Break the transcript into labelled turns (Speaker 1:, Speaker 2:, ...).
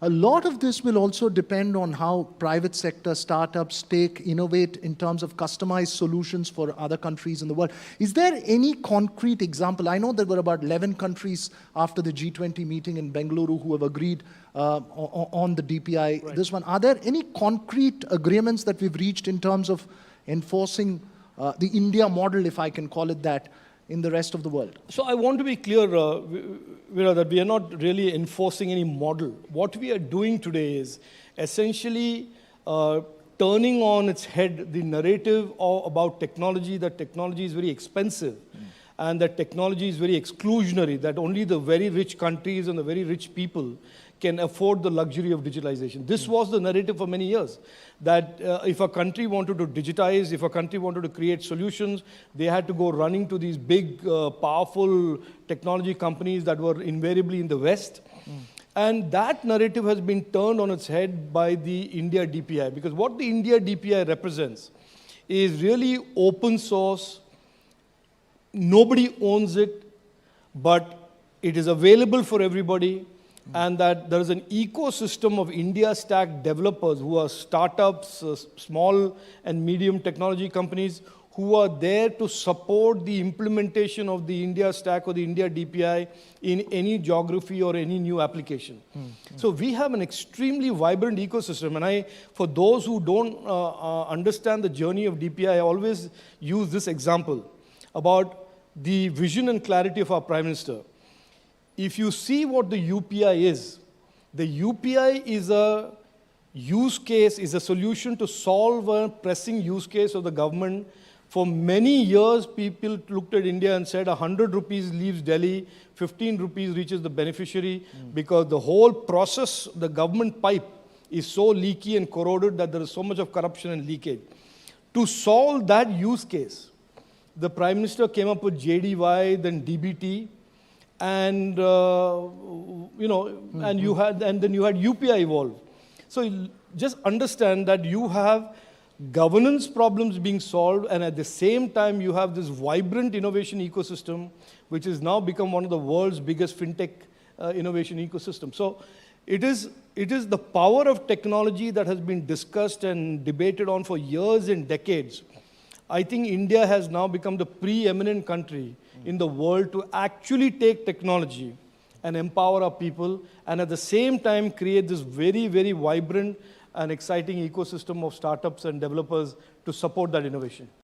Speaker 1: A lot of this will also depend on how private sector startups innovate in terms of customized solutions for other countries in the world. Is there any concrete example? I know there were about 11 countries after the G20 meeting in Bengaluru who have agreed on the DPI. Right. This one. Are there any concrete agreements that we've reached in terms of enforcing the India model, if I can call it that, in the rest of the world?
Speaker 2: So I want to be clear, Veera, that we are not really enforcing any model. What we are doing today is essentially turning on its head the narrative about technology, that technology is very expensive and that technology is very exclusionary, that only the very rich countries and the very rich people can afford the luxury of digitalization. This was the narrative for many years, that if a country wanted to digitize, if a country wanted to create solutions, they had to go running to these big, powerful technology companies that were invariably in the West. And that narrative has been turned on its head by the India DPI, because what the India DPI represents is really open source. Nobody owns it, but it is available for everybody. And that there is an ecosystem of India stack developers who are startups, small and medium technology companies who are there to support the implementation of the India stack or the India DPI in any geography or any new application. So we have an extremely vibrant ecosystem. And for those who don't understand the journey of DPI, I always use this example about the vision and clarity of our Prime Minister. If you see what the UPI is, the UPI is a use case, is a solution to solve a pressing use case of the government. For many years, people looked at India and said 100 rupees leaves Delhi, 15 rupees reaches the beneficiary, because the whole process, the government pipe, is so leaky and corroded that there is so much of corruption and leakage. To solve that use case, the Prime Minister came up with JDY, then DBT, and and then you had UPI evolve. So just understand that you have governance problems being solved, and at the same time you have this vibrant innovation ecosystem, which has now become one of the world's biggest fintech innovation ecosystem. So it is the power of technology that has been discussed and debated on for years and decades. I think India has now become the preeminent country in the world to actually take technology and empower our people, and at the same time create this very, very vibrant and exciting ecosystem of startups and developers to support that innovation.